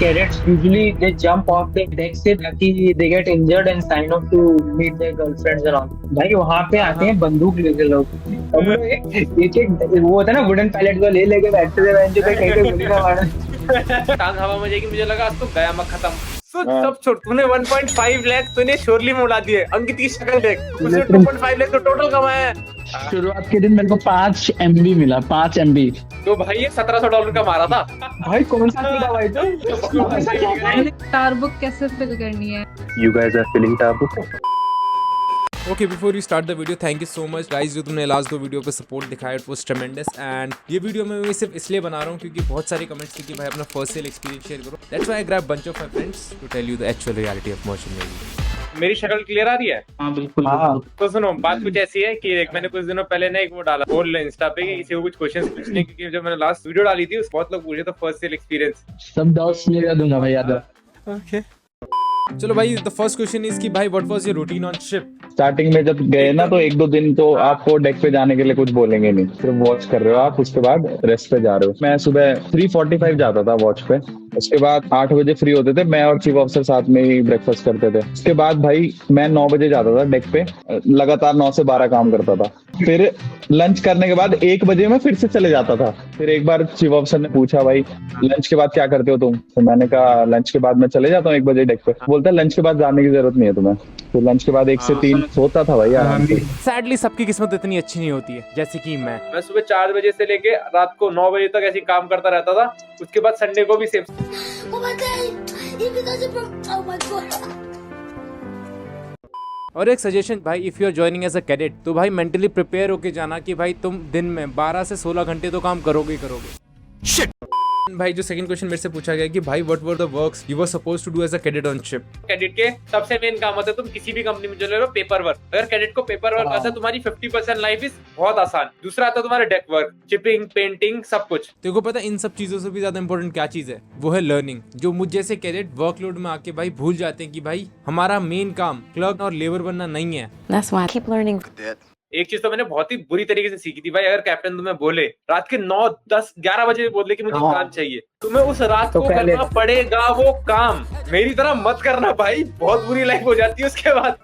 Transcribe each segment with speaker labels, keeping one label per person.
Speaker 1: cadets usually they jump off the deck से ताकि they get injured and sign off to meet their girlfriends and all. भाई वहाँ पे आते हैं बंदूक लेके लोग। हम लोग एक वो होता है ना वुडन पैलेट को ले लेके बैठते थे बेंच पे कहीं पे गोली ना मारे।
Speaker 2: टांग हवा में जाएगी, मुझे लगा आज तो गया मैं खत्म। सब छोड़, तूने 1.5 लाख तूने शोरली में उड़ा दिए। अंकित की शक्ल देख, उसने 2.5 लाख तो टोटल कमाया है।
Speaker 3: शुरुआत के दिन मेरे को 5 MB मिला, 5 MB।
Speaker 2: तो भाई ये $1700 का मारा था।
Speaker 1: भाई कौन सा था भाई तो
Speaker 4: टार बुक कैसे फिल करनी है?
Speaker 5: You guys are filling taboo.
Speaker 6: Okay, before you start the video, thank you so much guys जो तुमने लास्ट 2 वीडियो पे सपोर्ट दिखाया, इट वाज ट्रेमेंडस। एंड ये वीडियो मैं सिर्फ इसलिए बना रहा हूँ क्योंकि बहुत सारे कमेंट्स थे कि भाई अपना फर्स्ट सेल एक्सपीरियंस शेयर करो। That's why I grab bunch of my friends to tell you the actual reality of merchant navy.
Speaker 2: मेरी शक्ल क्लियर आ रही है?
Speaker 3: हाँ बिल्कुल।
Speaker 2: तो सुनो, बात कुछ ऐसी है कि एक मैंने कुछ दिनों पहले ना एक वो डाला पोल इंस्टा पे कि किसी को कुछ क्वेश्चंस पूछने, क्योंकि जब मैंने लास्ट वीडियो डाली थी उस बहुत लोग पूछे तो फर्स्ट सेल एक्सपीरियंस।
Speaker 3: सब डाउट्स क्लियर कर दूंगा भाई, याद है।
Speaker 6: ओके, चलो भाई, द फर्स्ट क्वेश्चन इज कि भाई what was your routine on ship?
Speaker 3: Starting में जब गए ना तो 1-2 दिन तो आपको डेक पे जाने के लिए कुछ बोलेंगे नहीं, सिर्फ वॉच कर रहे हो आप, उसके बाद रेस्ट पे जा रहे हो। मैं सुबह 3:45 जाता था वॉच पे, उसके बाद 8 बजे फ्री होते थे, मैं और चीफ ऑफिसर साथ में ही ब्रेकफास्ट करते थे। उसके बाद भाई मैं 9 बजे जाता था डेक पे, लगातार 9 से 12 काम करता था। फिर लंच करने के बाद 1 बजे मैं फिर से चले जाता था। फिर एक बार चीफ ऑफिसर ने पूछा भाई लंच के बाद क्या करते हो तुम? तो मैंने कहा लंच के बाद मैं चले जाता हूँ 1 बजे डेक पे। बोलता है लंच के बाद जाने की जरूरत नहीं है तुम्हें। तो लंच के बाद 1 से 3 सोता था भाई आराम से।
Speaker 6: सैडली सबकी किस्मत इतनी अच्छी नहीं होती है जैसे कि मैं
Speaker 2: सुबह 4 बजे से लेके रात को 9 बजे तक ऐसे काम करता रहता था। उसके बाद संडे को भी same.
Speaker 7: Oh my god! Even though it's from... Oh my god!
Speaker 6: और एक सजेशन भाई, if you are joining as a cadet तो भाई मेंटली प्रिपेयर होके जाना कि भाई तुम दिन में 12 से 16 घंटे तो काम करोगे ही करोगे। शिट भाई, जो सेकंड क्वेश्चन मेरे से पूछा गया कि भाई what were the works you were supposed to do as a cadet on ship?
Speaker 2: Cadet के सबसे मेन काम होता है, तुम किसी भी कंपनी में चले रहो, पेपर वर्क। अगर कैडेट को पेपर वर्क आता है तुम्हारी 50% लाइफ इज बहुत आसान। दूसरा आता है तुम्हारा डेक वर्क, चिपिंग, पेंटिंग, सब कुछ।
Speaker 6: तेरे को पता है इन सब चीजों से भी ज्यादा इंपॉर्टेंट क्या चीज है? वो है लर्निंग। जो मुझ जैसे कैडेट वर्कलोड में आके भाई भूल जाते हैं कि भाई हमारा मेन काम क्लर्क और लेबर बनना नहीं है।
Speaker 8: That's why I keep learning.
Speaker 2: एक चीज तो मैंने बहुत ही बुरी तरीके से सीखी थी भाई, अगर कैप्टन तुम्हें बोले रात के 9, 10, 11 बजे बोले कि मुझे काम चाहिए, तुम्हें उस रात को करना पड़ेगा वो काम। मेरी तरह मत करना भाई, बहुत बुरी लाइफ हो जाती है उसके बाद।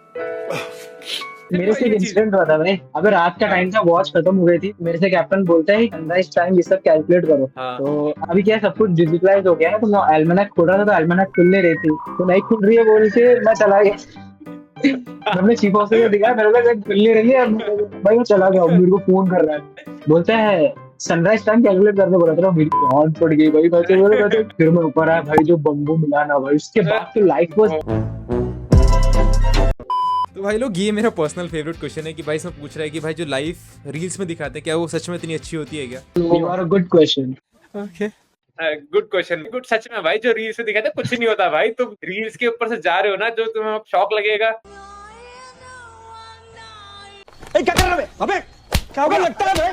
Speaker 1: मेरे से एक इंसिडेंट हुआ था भाई। अगर रात का टाइम था, वॉच खत्म हो गई थी, मेरे से कैप्टन बोलता है सनराइज टाइम ये सब कैलकुलेट करो। तो अभी क्या सब कुछ डिजिटलाइज हो गया है, तो मैं एल्मेनाक खोल रहा था, तो एल्मेनाक खुलने रही थी, तो नहीं खुल रही है बोल के मैं चला गया। हमने चीफ ऑफिसर को दिखाया, मेरे को खुलने रही है भाई, मैं चला गया। मेरे को फोन कर रहा है, बोलता है सनराइज टाइम कैलकुलेट करने बोला था। मेरी ऑन पड़ गई भाई, बचे फिर मैं ऊपर आया भाई, जो बम्बू मिला ना भाई, उसके बाद तो लाइफ वाज।
Speaker 6: तो भाई लोग, ये मेरा पर्सनल फेवरेट क्वेश्चन है कि भाई इसमें पूछ रहा है कि भाई जो लाइफ रील्स में दिखाते हैं क्या वो सच में इतनी अच्छी होती है क्या?
Speaker 1: You are a good question.
Speaker 6: Okay,
Speaker 2: good question. Good, सच में भाई जो रील्स में दिखाते कुछ नहीं होता भाई। तुम रील्स के ऊपर से जा रहे हो ना, जो तुम्हें शौक लगेगा।
Speaker 9: क्या कर रहे हो? अबे क्या होगा लगता है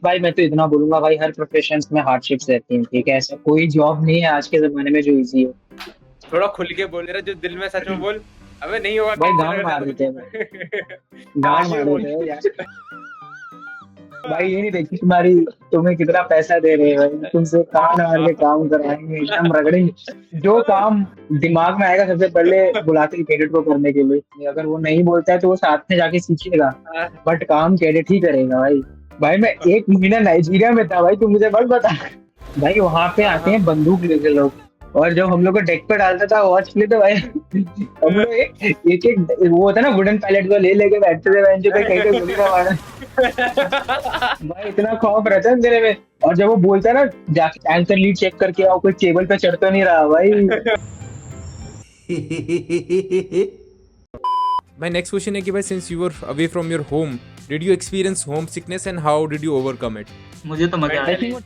Speaker 1: भाई मैं तो इतना बोलूंगा भाई, हर प्रोफेशन में हार्डशिप्स रहती हैं, ठीक है? ऐसा कोई जॉब नहीं है आज के जमाने में जो इजी है।
Speaker 2: थोड़ा खुल के बोल रहा, जो दिल में सच में बोल। अबे नहीं होगा
Speaker 1: भाई, गांड मार देते हैं गांड मार देते हैं यार। भाई ये नहीं देखी तुम्हें कितना पैसा दे रहे हैं भाई, तुमसे कान मार के काम कराएंगे, एकदम रगड़ेंगे। जो काम दिमाग में आएगा सबसे पहले बुलाते हैं कैडेट को करने के लिए। अगर वो नहीं बोलता है तो वो साथ में जाके सीखिएगा, बट काम कैडेट ही करेगा भाई। भाई मैं 1 महीना नाइजीरिया में था भाई, तुम मुझे बस बता। भाई वहां पे आते हैं बंदूक लेके लोग, और जब हम लोग को डेक पे डालता था वॉच के लिए, तो भाई हम लोग एक वो होता है ना वुडन पैलेट को ले लेके बैठते थे बेंच पे कहीं पे गोली ना मारे। भाई इतना खौफ रहता है अंधेरे में। और जब वो बोलता है ना जाके एंकर लीड चेक करके आओ, कोई टेबल पे चढ़ता नहीं रहा भाई।
Speaker 6: माय नेक्स्ट क्वेश्चन है कि भाई since you were away from your home, did you experience home sickness and how did you overcome it?
Speaker 1: मुझे तो मजा आया।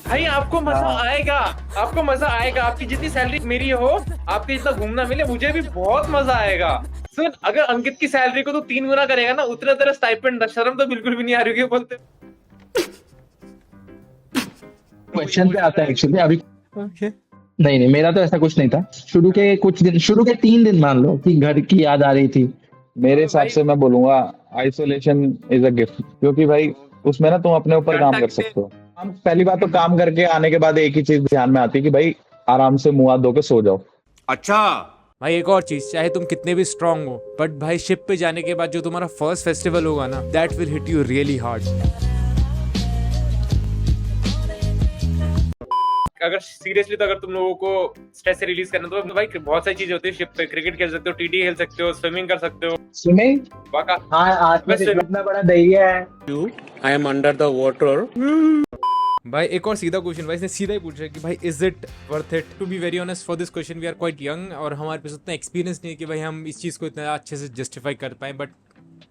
Speaker 2: भाई आपको मजा आएगा, आपको मजा आएगा। आपकी जितनी सैलरी मेरी हो, आपके जितना घूमना मिले, मुझे भी बहुत मजा आएगा। सुन, अगर अंकित की सैलरी को तो 3 गुना करेगा ना, उतना तेरा स्टाइपेंड, शर्म तो बिल्कुल भी नहीं आ रही है बोलते।
Speaker 3: क्वेश्चन पे आता है एक्चुअली अभी। नहीं मेरा तो ऐसा कुछ नहीं था। शुरू के 3 दिन मान लो कि घर की याद आ रही थी। मेरे हिसाब से मैं बोलूंगा आइसोलेशन इज अ गिफ्ट, क्योंकि भाई उसमें ना तुम अपने ऊपर काम कर सकते हो। हम पहली बात तो काम करके आने के बाद एक ही चीज ध्यान में आती है कि भाई आराम से मुंह हाथ धो के सो जाओ।
Speaker 6: भाई एक और चीज, चाहे तुम कितने भी स्ट्रांग हो, बट भाई शिप पे जाने के बाद जो तुम्हारा फर्स्ट फेस्टिवल होगा ना, that will hit you really hard.
Speaker 2: अगर सीरियसली तो अगर तुम लोगों को स्ट्रेस से रिलीज करना तो भाई बहुत सारी चीजें होती है शिप पे। क्रिकेट खेल सकते हो, टीटी खेल सकते हो, स्विमिंग कर सकते हो।
Speaker 1: स्विमिंग?
Speaker 2: वाका
Speaker 1: हाँ, आज में
Speaker 2: वैसे-
Speaker 1: इतना बड़ा दहिया है।
Speaker 6: I am under the water. भाई एक और सीधा क्वेश्चन, भाई इसने सीधा ही पूछा कि भाई is it worth it? To be very honest for this question we are quite young और हमारे पास उतना एक्सपीरियंस नहीं है कि भाई हम इस चीज को इतना अच्छे से जस्टिफाई कर पाए, बट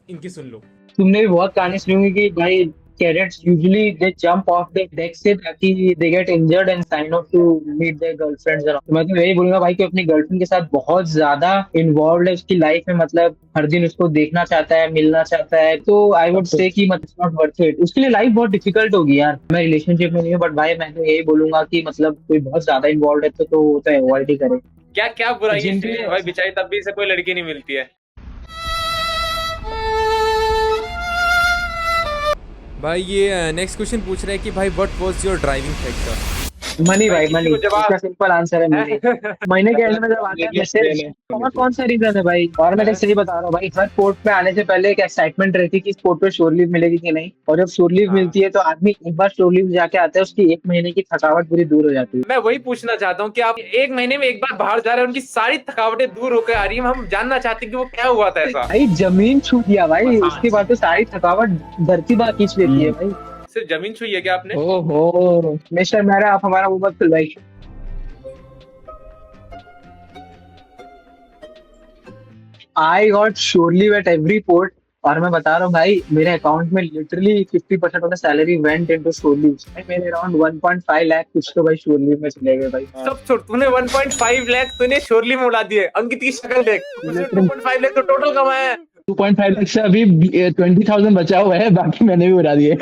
Speaker 6: इनकी सुन लो।
Speaker 1: तुमने भी बहुत कहानी सुनी होगी कि भाई cadets usually they jump off the deck से ताकि they get injured and sign off to meet their girlfriends. तो मैं तो यही बोलूंगा भाई कि अपनी गर्लफ्रेंड के साथ बहुत ज्यादा इन्वॉल्व है उसकी लाइफ में, मतलब हर दिन उसको देखना चाहता है, मिलना चाहता है, तो आई वुड से कि मतलब नॉट वर्थ इट। उसके लिए लाइफ बहुत डिफिकल्ट होगी यार। मैं रिलेशनशिप में नहीं हूँ, बट भाई मैं तो यही बोलूंगा कि मतलब कोई बहुत ज्यादा इन्वॉल्व है तो वो तो अवॉइड ही करे।
Speaker 2: क्या क्या बुराई है
Speaker 1: जिनके-
Speaker 2: इसमें? भाई बेचारी तब भी इसे कोई लड़की नहीं मिलती है।
Speaker 6: भाई ये नेक्स्ट क्वेश्चन पूछ रहा है कि भाई what was your driving factor?
Speaker 1: Money भाई,
Speaker 2: किसी
Speaker 1: मनी।
Speaker 2: को जवाब-
Speaker 1: इसका सिंपल आंसर है मनी। महीने के एंड में जब आता है मैसेज, और कौन सा रीजन है भाई? और मैं सही बता रहा हूँ भाई, हर पोर्ट पे आने से पहले एक एक्साइटमेंट रहती है कि इस पोर्ट पे शोर लीव मिलेगी कि नहीं, और जब शोर लीव मिलती है तो आदमी एक बार शोर लीव जाके आता है, उसकी 1 महीने की थकावट पूरी दूर हो जाती है।
Speaker 2: मैं वही पूछना चाहता हूँ कि आप 1 महीने में एक बार बाहर जा रहे हैं, उनकी सारी थकावटें दूर होकर आ रही है। हम जानना चाहते हैं कि वो क्या हुआ था ऐसा।
Speaker 1: भाई जमीन छू दिया भाई, उसके बाद तो सारी थकावट धरती बाहर खींच लेती है भाई।
Speaker 2: सिर्फ जमीन छुई है क्या आपने?
Speaker 1: ओहो मिस्टर मेरा, आप हमारा मुंह मत खुलवाइए। I got shore leave at every port, और मैं बता रहा हूँ भाई मेरे अकाउंट में literally 50% of the salary went into shore leave। मेरे अराउंड 1.5 लाख कुछ तो भाई shore leave में चले गए भाई।
Speaker 2: सब छोड़, तूने 1.5 लाख तूने शोरली में उड़ा दिए। अंकित की शक्ल देख, उसने 2.5 लाख तो टोटल कमाया है।
Speaker 3: 2.5 लाख से अभी 20,000 बचा हुआ है, बाकी मैंने भी उड़ा दिए।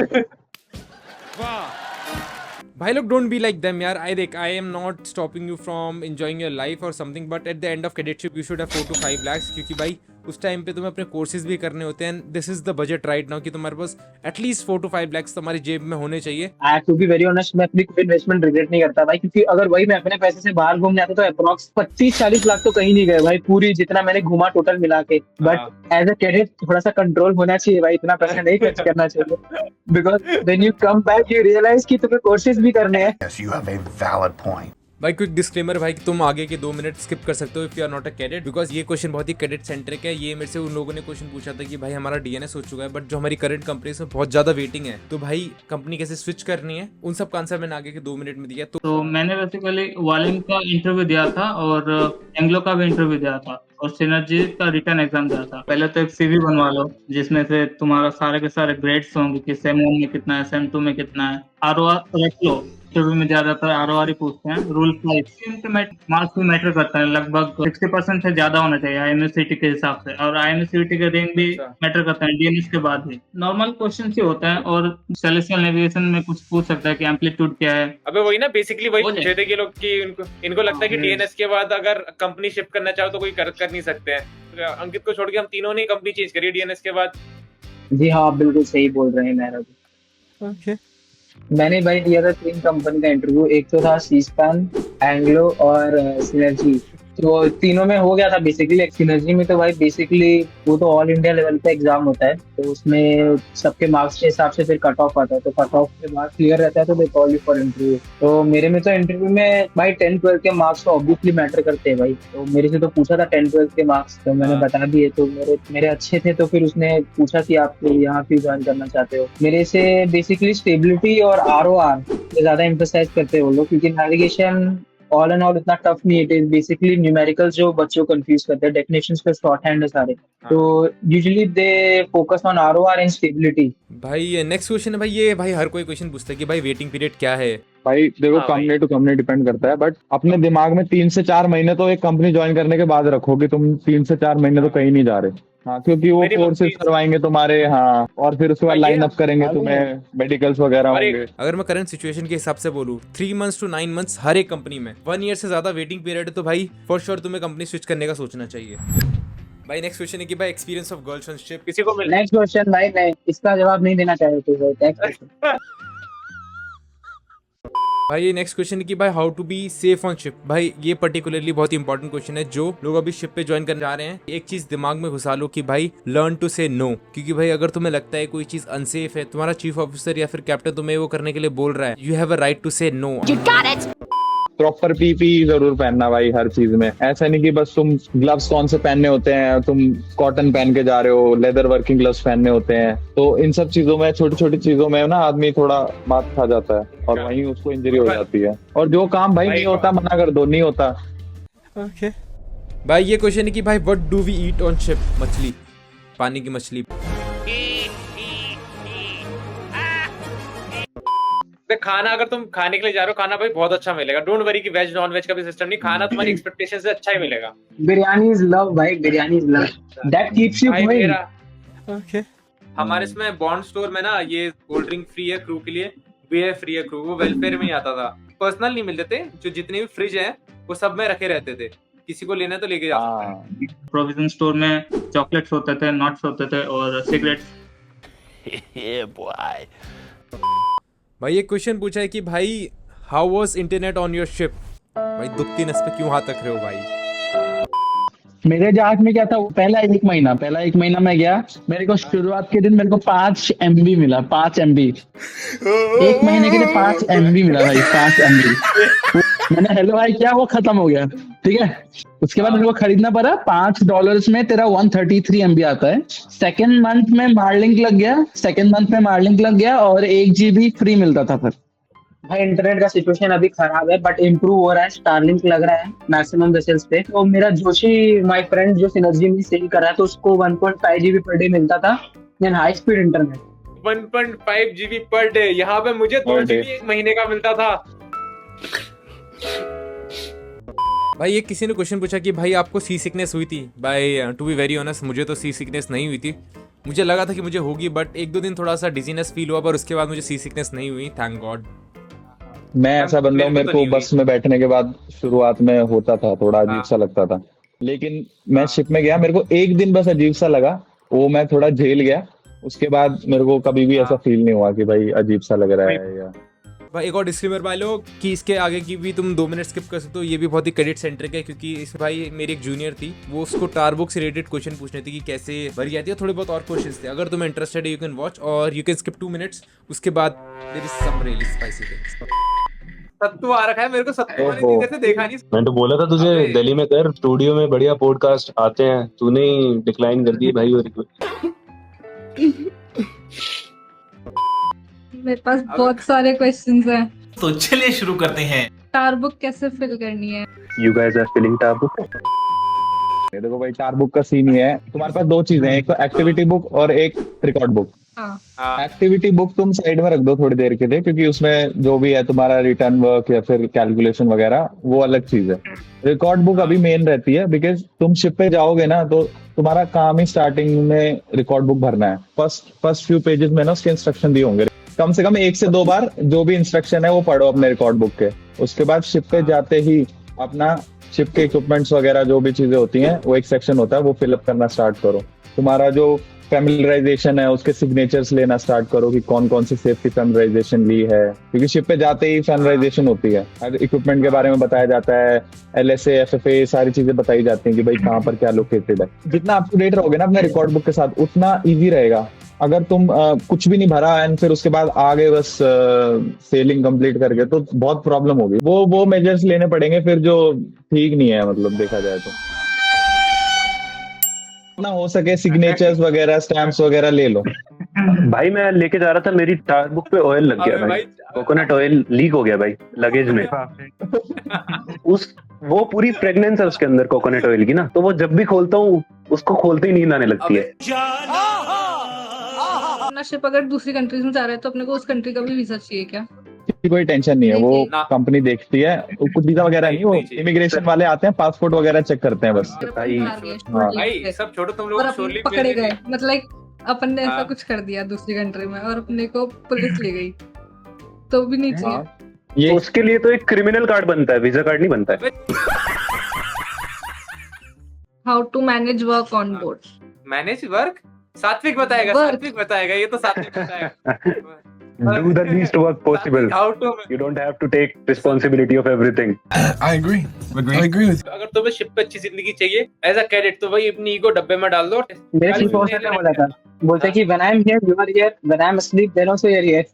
Speaker 6: भाई लोग डोंट बी लाइक देम यार। I am not stopping you from enjoying your life और something, but at the end of cadetship you should have 4 to 5 lakhs, क्योंकि भाई उस टाइम पे तुम्हें अपने कोर्सेज भी करने होते हैं। This is the budget right now कि तुम्हारे पास एटलीस्ट 4 to 5 lakhs तुम्हारी जेब में होने चाहिए।
Speaker 1: आई टू बी वेरी ऑनेस्ट, मैं अपनी कोई इन्वेस्टमेंट रिग्रेट नहीं करता भाई, क्योंकि अगर वही मैं अपने पैसे से बाहर घूमने आता तो अप्रॉक्स 25-40 लाख तो कहीं नहीं गए भाई, पूरी जितना मैंने घुमा टोटल मिला के। बट एज अ कैडेट थोड़ा सा कंट्रोल होना चाहिए भाई, इतना पैसा नहीं खर्च करना चाहिए, because when you come back you realise कि तुम्हें कोर्सेज भी करने हैं।
Speaker 5: Yes, you have a valid point.
Speaker 6: भाई क्विक डिस्क्लेमर भाई कि तुम आगे के 2 मिनट स्किप कर सकते हो if you are not a cadet, because ये क्वेश्चन बहुत ही कैडेट सेंट्रिक है। ये मेरे से उन लोगों ने क्वेश्चन पूछा था कि भाई हमारा डीएनएस हो चुका है, बट जो हमारी करंट कंपनी में बहुत ज्यादा वेटिंग है, तो भाई कंपनी कैसे स्विच करनी है, उन सब का आंसर मैंने आगे के 2 मिनट में दिया।
Speaker 8: तो मैंने बेसिकली वालिन का इंटरव्यू दिया था और एंग्लो का भी इंटरव्यू दिया था और सिनर्जी का रिटर्न एग्जाम दिया था। पहले तो एक सीवी बनवा लो जिसमें से तुम्हारा सारे के सारे ग्रेड्स होंगे कि सेम 1 में कितना है, सेम 2 में कितना है। आरओआर रख लो, इंटरव्यू में ज्यादातर आरओआर ही पूछते हैं। रूल 5 मार्क्स भी मैटर करता है, लगभग 60% से ज्यादा होना चाहिए आईएमएससीटी के हिसाब से, और आईएमएससीटी के रैंक भी मैटर करता है डीएनएस के बाद भी। नॉर्मल क्वेश्चन ही होता है और सेलेक्शन नेविगेशन में कुछ पूछ सकता है कि एम्पलीट्यूड क्या है।
Speaker 2: अबे वही ना, बेसिकली वही
Speaker 8: हो
Speaker 2: पूछे थे कि लोग कि इनको लगता है कि डीएनएस के बाद अगर कंपनी शिफ्ट करना चाहो तो कोई कर नहीं सकते हैं। अंकित को छोड़ के हम तीनों ने कंपनी चेंज करी डीएनएस के बाद।
Speaker 1: जी हाँ, आप बिल्कुल सही बोल रहे हैं मेरा भी। मैंने भाई दिया था 3 कंपनी का इंटरव्यू, एक तो था सीस्पैन, एंग्लो और सिनर्जी। तो तीनों में हो गया था बेसिकली। सिनर्जी में तो भाई बेसिकली वो तो ऑल इंडिया लेवल का एग्जाम होता है, तो उसमें सबके मार्क्स के हिसाब से फिर कट ऑफ आता है, तो कट ऑफ के बाद क्लियर रहता है तो they call you for interview. तो मेरे में तो इंटरव्यू में भाई 10-12 के मार्क्स तो ऑब्वियसली मैटर करते हैं भाई। तो मेरे से तो पूछा था 10-12 के मार्क्स, तो मैंने बता दिए, तो मेरे अच्छे थे। तो फिर उसने पूछा कि आप यहाँ क्यों ज्वाइन करना चाहते हो। मेरे से बेसिकली स्टेबिलिटी और आरओआर ज्यादा एम्फसाइज करते हैं वो लोग, क्योंकि नेविगेशन ऑल एंड ऑल इतना टफ नहीं है। इट इज बेसिकली न्यूमेरिकल्स जो बच्चों को कंफ्यूज करते हैं, डेफिनेशंस पे शॉर्ट हैंड है सारे। तो usually they focus on ROR and stability.
Speaker 6: भाई नेक्स्ट क्वेश्चन है भाई, ये भाई हर कोई क्वेश्चन पूछता है कि भाई वेटिंग पीरियड क्या है।
Speaker 3: भाई देखो
Speaker 2: हाँ भाई।
Speaker 3: कंपनी टू कंपनी डिपेंड करता है, बट अपने दिमाग में 3 से 4 महीने तो एक कंपनी ज्वाइन करने के बाद रखो कि तुम 3 से 4 महीने तो कहीं नहीं जा रहे। हाँ, क्योंकि वो
Speaker 2: मेरी
Speaker 3: कोर्सेज
Speaker 2: मम्मी-
Speaker 3: करवाएंगे तुम्हारे। हाँ, और फिर उसके बाद
Speaker 2: भाई,
Speaker 3: लाइन अप करेंगे तुम्हें, मेडिकल्स वगैरह
Speaker 2: और
Speaker 3: होंगे।
Speaker 6: अगर मैं करंट सिचुएशन के हिसाब से बोलूँ 3 months to 9 months हर एक कंपनी में, 1 year से ज्यादा वेटिंग पीरियड है, तो भाई फॉर श्योर तुम्हें कंपनी स्विच करने का सोचना चाहिए। भाई नेक्स्ट क्वेश्चन है कि भाई experience of girls on ship.
Speaker 2: किसी को मिल
Speaker 1: नेक्स्ट क्वेश्चन भाई, नहीं इसका जवाब नहीं देना चाहे तो नेक्स्ट क्वेश्चन।
Speaker 6: भाई ये नेक्स्ट क्वेश्चन है कि भाई how to be safe on ship. भाई ये पर्टिकुलरली बहुत इंपॉर्टेंट क्वेश्चन है। जो लोग अभी शिप पे ज्वाइन करने जा रहे हैं, एक चीज दिमाग में घुसा लो कि भाई लर्न टू से नो। क्योंकि भाई अगर तुम्हें लगता है कोई चीज अनसेफ है, तुम्हारा चीफ ऑफिसर या फिर कैप्टन तुम्हें वो करने के लिए बोल रहा है, you have a right to say no.
Speaker 3: Proper PP जरूर पहनना भाई हर चीज में। ऐसा नहीं कि बस तुम ग्लव्स कौन से पहनने होते हैं, तुम कॉटन पहन के जा रहे हो, लेदर वर्किंग ग्लव्स पहनने होते हैं। तो इन सब चीजों में, छोटी छोटी चीजों में ना आदमी थोड़ा मात खा जाता है और वहीं उसको इंजरी हो जाती है। और जो काम भाई नहीं होता मना कर दो, नहीं होता।
Speaker 6: ओके भाई ये क्वेश्चन है कि भाई what do we eat on ship. मछली, पानी की मछली।
Speaker 2: खाना अगर तुम खाने के लिए जा रहे हो, खाना भाई बहुत अच्छा मिलेगा। डोंट वरी कि वेज नॉन वेज का भी सिस्टम नहीं, खाना तुम्हारी एक्सपेक्टेशन से अच्छा ही मिलेगा।
Speaker 1: बिरयानी इज लव भाई, biryani is love, that keeps you
Speaker 2: भाई
Speaker 1: गोइंग।
Speaker 2: मेरा
Speaker 6: ओके
Speaker 2: हमारे इसमें बॉन्ड स्टोर में ना ये कोल्ड ड्रिंक फ्री है क्रू के लिए, बियर फ्री है क्रू। वो वेलफेयर में ही आता था, पर्सनल नहीं मिलते थे। जो जितने भी फ्रिज है वो सब में रखे रहते थे, किसी को लेना है तो लेके जा सकते हैं।
Speaker 8: प्रोविजन स्टोर में चॉकलेट्स होते थे, नट्स होते थे और सिगरेट्स।
Speaker 6: भाई ये क्वेश्चन पूछा है कि भाई how was internet on your ship. भाई दुखती नस पे क्यों हाथ रख रहे हो भाई।
Speaker 1: मेरे जहाज में क्या था, पहला एक महीना मैं गया, मेरे को शुरुआत के दिन मेरे को 5 MB मिला, 5 MB। एक महीने के लिए 5 MB मिला भाई, 5 MB। मैंने हेलो भाई क्या, वो खत्म हो गया, ठीक है। उसके बाद मेरे को खरीदना पड़ा, $5 में तेरा 133 MB आता है। सेकेंड मंथ में मार्लिंक लग गया और 1 GB फ्री मिलता था फिर। भाई इंटरनेट का सिचुएशन अभी खराब है बट इम्प्रूव हो रहा है। स्टारलिंक लग रहा है मैक्सिमम वेसल्स पे। तो मेरा जोशी माय फ्रेंड जो सिनर्जी में सेल कर रहा है, तो उसको 1.5 GB पर डे मिलता था and high speed internet.
Speaker 2: 1.5 GB per day, यहाँ पे मुझे 2 GB एक महीने का मिलता था।
Speaker 6: भाई ये किसी ने क्वेश्चन पूछा कि भाई आपको सी सिकनेस हुई थी। भाई टू बी वेरी ऑनेस्ट मुझे तो सी सिकनेस नहीं हुई थी। मुझे लगा था कि मुझे होगी, बट 1-2 दिन थोड़ा सा डिजीनेस फील हुआ, पर उसके बाद मुझे सी सिकनेस नहीं हुई, थैंक गॉड।
Speaker 3: मैं ऐसा बंदा हूँ, मेरे को बस में बैठने के बाद शुरुआत में होता था, थोड़ा अजीब सा लगता था। लेकिन मैं शिप में गया, मेरे को एक दिन बस अजीब सा लगा, वो मैं थोड़ा झेल गया। उसके बाद मेरे को कभी भी ऐसा फील नहीं हुआ कि भाई अजीब सा लग रहा है या।
Speaker 6: भाई एक और डिस्क्लेमर भाई लोग कि इसके आगे की भी तुम 2 मिनट स्किप कर सकते हो। ये भी बहुत ही क्रेडिट सेंट्रिक है, क्योंकि इस भाई मेरी एक जूनियर थी, वो उसको टारबुक से रिलेटेड क्वेश्चन पूछने थे कि कैसे भरी जाती है, थोड़े बहुत और क्वेश्चंस थे। अगर तुम्हें इंटरेस्टेड है यू कैन वॉच और यू कैन स्किप 2 मिनट्स। उसके बाद there is some really spicy things.
Speaker 2: सत्तू आ रखा है, मेरे को सत्तू वाली चीजें से देखा नहीं।
Speaker 10: मैं तो बोला था तुझे दिल्ली में कर, स्टूडियो में बढ़िया पॉडकास्ट आते हैं, तूने ही डिक्लाइन कर दिए भाई। और
Speaker 4: मेरे पास बहुत सारे क्वेश्चंस हैं।
Speaker 9: तो चलिए शुरू करते हैं।
Speaker 4: टारबुक कैसे फिल करनी है?
Speaker 10: यू गाइस आर फिलिंग टारबुक।
Speaker 3: देखो भाई टारबुक का सीन ये है, तुम्हारे पास 2 चीजें हैं, एक तो एक्टिविटी बुक और एक रिकॉर्ड बुक। एक्टिविटी बुक तुम साइड में रख दो थोड़ी देर के लिए, क्योंकि उसमें जो भी है तुम्हारा रिटर्न वर्क या फिर कैलकुलेशन वगैरह वो अलग चीज है। रिकॉर्ड बुक अभी मेन रहती है, बिकॉज तुम शिप पे जाओगे ना तो तुम्हारा काम ही स्टार्टिंग में रिकॉर्ड बुक भरना है। फर्स्ट फ्यू पेजेस में ना उसके इंस्ट्रक्शन दिए होंगे, कम से कम 1 से 2 बार जो भी इंस्ट्रक्शन है वो पढ़ो अपने रिकॉर्ड बुक के। उसके बाद शिप पे जाते ही अपना शिप के इक्विपमेंट्स वगैरह जो भी चीजें होती हैं वो एक सेक्शन होता है, वो फिलअप करना स्टार्ट करो। तुम्हारा जो फैमिलियराइजेशन है उसके सिग्नेचर्स लेना स्टार्ट करो कि कौन कौन सी सेफ्टी फैमिलियराइजेशन ली है, क्योंकि शिप पे जाते ही फैमिलियराइजेशन होती है। हर इक्विपमेंट के बारे में बताया जाता है, LSA FFA सारी चीजें बताई जाती हैं कि भाई कहाँ पर क्या लोकेटेड है। जितना अप टू डेट रहोगे ना अपने रिकॉर्ड बुक के साथ उतना ईजी रहेगा। अगर तुम कुछ भी नहीं भरा एंड फिर उसके बाद आगे बस सेलिंग कंप्लीट करके, तो बहुत प्रॉब्लम होगी। वो मेजर्स लेने पड़ेंगे फिर जो ठीक नहीं है, मतलब देखा जाए तो। ना हो सके सिग्नेचर्स वगैरह स्टैम्प्स वगैरह ले लो।
Speaker 10: भाई मैं लेके जा रहा था, मेरी टारबुक पे ऑयल लग गया भाई, कोकोनट ऑयल लीक हो गया भाई लगेज में। वो पूरी फ्रेगनेंस है उसके अंदर कोकोनट ऑयल की ना, तो वो जब भी खोलता हूँ उसको खोलते ही नींद आने लगती है।
Speaker 4: अपना शिप अगर दूसरी कंट्रीज में जा रहा है तो अपने को उस कंट्री का भी वीजा चाहिए क्या?
Speaker 3: कोई टेंशन नहीं है, वो कंपनी देखती है, कुछ वीजा वगैरह नहीं, वो इमिग्रेशन वाले आते हैं, पासपोर्ट वगैरह चेक करते हैं बस।
Speaker 2: भाई सब छोड़ो तुम लोग,
Speaker 4: और पकड़े गए, मतलब अपन ने ऐसा कुछ कर दिया दूसरी कंट्री में और अपने को पुलिस ले गई तो भी नहीं चाहिए।
Speaker 10: ये उसके लिए तो एक क्रिमिनल कार्ड बनता है, वीजा कार्ड नहीं बनता है।
Speaker 4: How to manage work on board.
Speaker 2: Manage work Satvik बताएगा,
Speaker 4: Work.
Speaker 2: सात्विक बताएगा, ये तो सात्विक बताएगा।
Speaker 10: Do the least work possible.
Speaker 2: How to,
Speaker 10: You don't have to take responsibility of everything.
Speaker 5: I agree. I agree with you.
Speaker 2: अगर तुम्हें शिप पे अच्छी जिंदगी चाहिए एज अ कैडेट, तो भाई अपनी ईगो डब्बे में डाल दो।
Speaker 1: मेरे शिप ऑफिसर ने बोला था, बोलते कि when I'm here you are here, when I'm asleep then also you're here।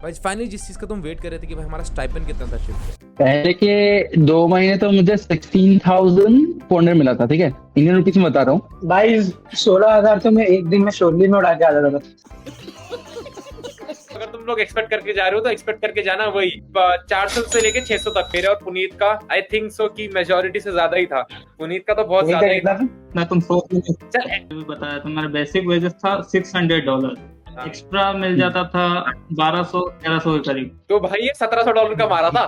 Speaker 6: भाई फाइनली जिस चीज का तुम वेट कर रहे थे कि भाई हमारा स्टाइपेंड कितना था शिप पे,
Speaker 3: पहले के 2 महीने तो मुझे 16,400 मिला था, ठीक है, इंडियन रुपीज में बता रहा हूँ।
Speaker 1: भाई 16,000 तो मैं एक दिन में शोरली में उड़ा के आ जाता था।
Speaker 2: अगर तुम लोग एक्सपेक्ट करके जा रहे हो तो एक्सपेक्ट करके जाना वही 400 से लेके 600 तक। मेरे और पुनीत का आई थिंक सो कि मेजोरिटी से ज्यादा ही था, पुनीत का तो बहुत ज्यादा ही था।
Speaker 8: ना तुम सोच नहीं
Speaker 2: चल
Speaker 8: बताया, तुम्हारा बेसिक वेजेस था $600, एक्स्ट्रा मिल जाता था 1200-1300 के करीब।
Speaker 2: तो भाई ये $1700 का मारा था।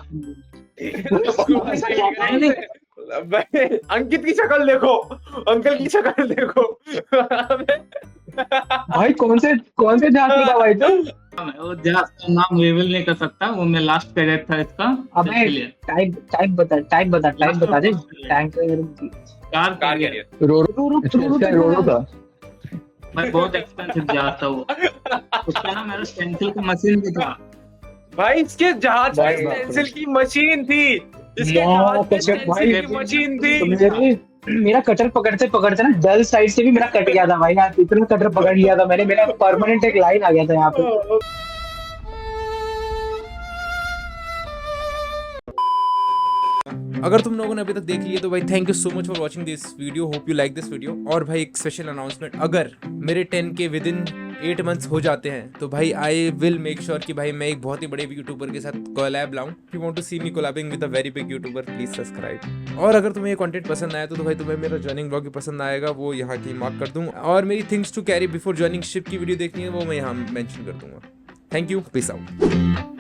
Speaker 2: भाई, अंकित की शक्ल देखो, अंकल की शक्ल देखो।
Speaker 1: भाई कौन से झांकी था भाई तुम?
Speaker 8: वो जहाज का नाम रिवील नहीं कर सकता, वो मैं लास्ट कैडेट था इसका।
Speaker 1: अबे टाइप बता दे। टैंक
Speaker 8: कार कैरियर
Speaker 3: रोरो था
Speaker 8: भाई, बहुत एक्सपेंसिव जहाज था वो। उसका ना मेरा पेंसिल की मशीन भी था
Speaker 2: भाई, इसके जहाज में पेंसिल की मशीन थी, इसके जहाज में पेंसिल की मशीन थी।
Speaker 1: मेरा कटर पकड़ते ना डल साइड से भी मेरा कट गया था भाई, यार इतना कटर पकड़ लिया था मैंने, मेरा परमानेंट एक लाइन आ गया था यहाँ पे।
Speaker 6: अगर तुम लोगों ने अभी तक देख लिया तो भाई thank you so much for watching this video, hope you like this video. और भाई एक स्पेशल अनाउंसमेंट, अगर मेरे 10 के विद इन 8 मंथ्स हो जाते हैं तो भाई आई विल मेक श्योर कि भाई मैं एक बहुत ही बड़े यूट्यूबर के साथ कोलैब लाऊं। If you want to see me collabing with a very big YouTuber, please subscribe. और अगर तुम्हें ये कंटेंट पसंद आया तो भाई तुम्हें मेरा जॉइनिंग ब्लॉग भी पसंद आएगा, वो यहाँ की मार्क कर दूँ। और मेरी things to carry before joining ship की वीडियो देखनी है, वो मैं यहाँ मेंशन कर दूंगा। Thank you, peace out.